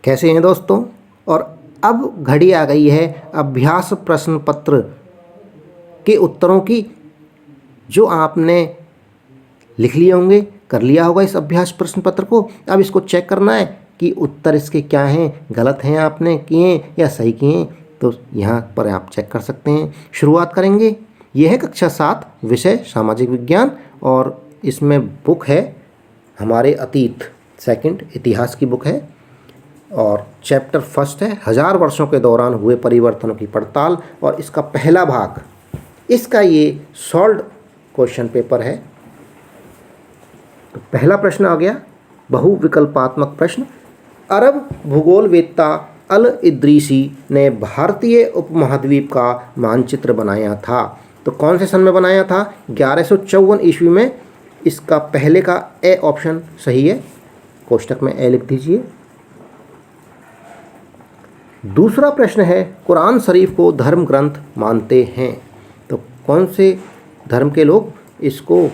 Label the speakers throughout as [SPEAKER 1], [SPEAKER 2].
[SPEAKER 1] कैसे हैं दोस्तों। और अब घड़ी आ गई है अभ्यास प्रश्न पत्र के उत्तरों की, जो आपने लिख लिए होंगे, कर लिया होगा इस अभ्यास प्रश्न पत्र को। अब इसको चेक करना है कि उत्तर इसके क्या हैं, गलत हैं आपने किए या सही किए, तो यहाँ पर आप चेक कर सकते हैं। शुरुआत करेंगे। यह है कक्षा 7 विषय सामाजिक विज्ञान, और इसमें बुक है हमारे अतीत, सेकंड इतिहास की बुक है, और चैप्टर फर्स्ट है 1000 वर्षों के दौरान हुए परिवर्तनों की पड़ताल, और इसका पहला भाग, इसका ये सॉल्व्ड क्वेश्चन पेपर है। तो पहला प्रश्न आ गया बहुविकल्पात्मक प्रश्न। अरब भूगोलवेत्ता अल इद्रीसी ने भारतीय उपमहाद्वीप का मानचित्र बनाया था। तो कौन से सन में बनाया था? 1154 ईस्वी में। इसका पहले का ए ऑप्शन सही है, कोष्टक में ए लिख दीजिए। दूसरा प्रश्न है कुरान शरीफ को धर्म ग्रंथ मानते हैं। तो कौन से धर्म के लोग इसको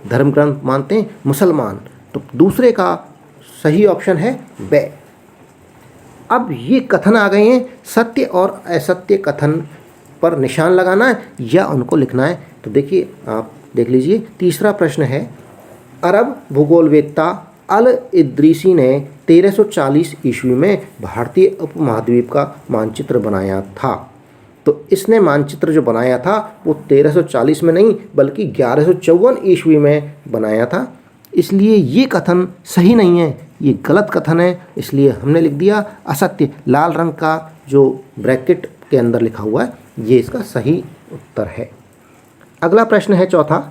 [SPEAKER 1] धर्म ग्रंथ मानते हैं? मुसलमान। तो दूसरे का सही ऑप्शन है बे। अब ये कथन आ गए हैं, सत्य और असत्य कथन पर निशान लगाना है या उनको लिखना है। तो देखिए, आप देख लीजिए। तीसरा प्रश्न है अरब भूगोलवेत्ता अल इद्रीसी ने 1340 ईस्वी में भारतीय उपमहाद्वीप का मानचित्र बनाया था। तो इसने मानचित्र जो बनाया था वो 1340 में नहीं बल्कि 1154 ईस्वी में बनाया था। इसलिए ये कथन सही नहीं है, ये गलत कथन है, इसलिए हमने लिख दिया असत्य। लाल रंग का जो ब्रैकेट के अंदर लिखा हुआ है ये इसका सही उत्तर है। अगला प्रश्न है चौथा।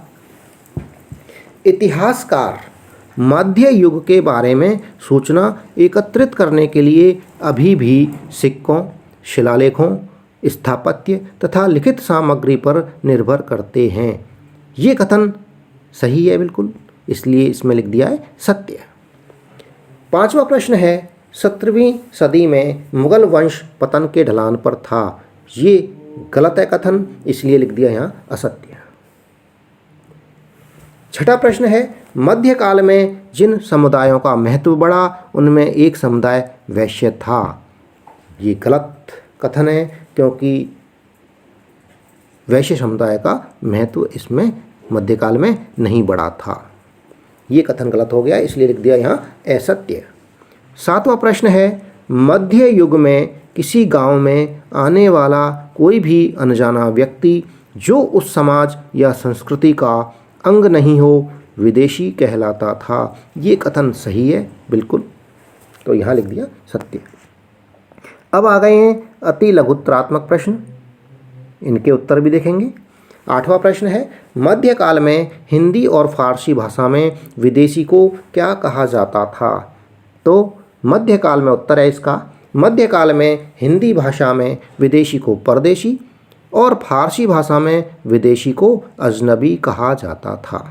[SPEAKER 1] इतिहासकार मध्य युग के बारे में सूचना एकत्रित करने के लिए अभी भी सिक्कों, शिलालेखों, स्थापत्य तथा लिखित सामग्री पर निर्भर करते हैं। ये कथन सही है बिल्कुल, इसलिए इसमें लिख दिया है सत्य। पांचवा प्रश्न है 17वीं सदी में मुगल वंश पतन के ढलान पर था। ये गलत है कथन, इसलिए लिख दिया यहाँ असत्य। छठा प्रश्न है मध्यकाल में जिन समुदायों का महत्व बढ़ा उनमें एक समुदाय वैश्य था। ये गलत कथन है, क्योंकि वैश्य समुदाय का महत्व इसमें मध्यकाल में नहीं बढ़ा था। ये कथन गलत हो गया, इसलिए लिख दिया यहाँ असत्य। सातवां प्रश्न है मध्य युग में किसी गांव में आने वाला कोई भी अनजाना व्यक्ति जो उस समाज या संस्कृति का अंग नहीं हो विदेशी कहलाता था। ये कथन सही है बिल्कुल, तो यहाँ लिख दिया सत्य। अब आ गए हैं अति लघुत्तरात्मक प्रश्न, इनके उत्तर भी देखेंगे। आठवां प्रश्न है मध्यकाल में हिंदी और फारसी भाषा में विदेशी को क्या कहा जाता था। तो मध्यकाल में उत्तर है इसका, मध्यकाल में हिंदी भाषा में विदेशी को परदेशी और फारसी भाषा में विदेशी को अजनबी कहा जाता था।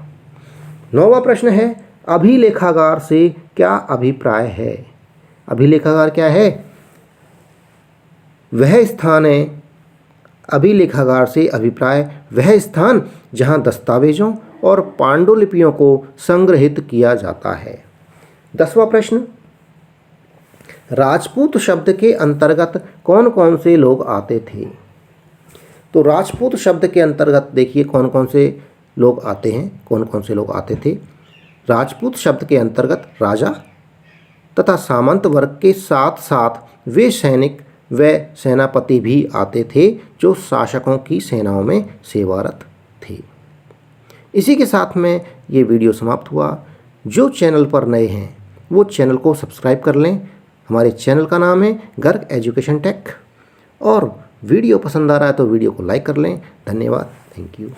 [SPEAKER 1] नौवां प्रश्न है अभिलेखागार से क्या अभिप्राय है। अभिलेखागार क्या है? वह स्थान है, अभिलेखागार से अभिप्राय वह स्थान जहां दस्तावेजों और पांडुलिपियों को संग्रहित किया जाता है। 10वां प्रश्न राजपूत शब्द के अंतर्गत कौन कौन से लोग आते थे। तो राजपूत शब्द के अंतर्गत देखिए कौन कौन से लोग आते हैं, कौन कौन से लोग आते थे। राजपूत शब्द के अंतर्गत राजा तथा सामंत वर्ग के साथ साथ वे सैनिक व सेनापति भी आते थे जो शासकों की सेनाओं में सेवारत थे। इसी के साथ में ये वीडियो समाप्त हुआ। जो चैनल पर नए हैं वो चैनल को सब्सक्राइब कर लें। हमारे चैनल का नाम है गर्ग एजुकेशन टेक, और वीडियो पसंद आ रहा है तो वीडियो को लाइक कर लें। धन्यवाद, थैंक यू।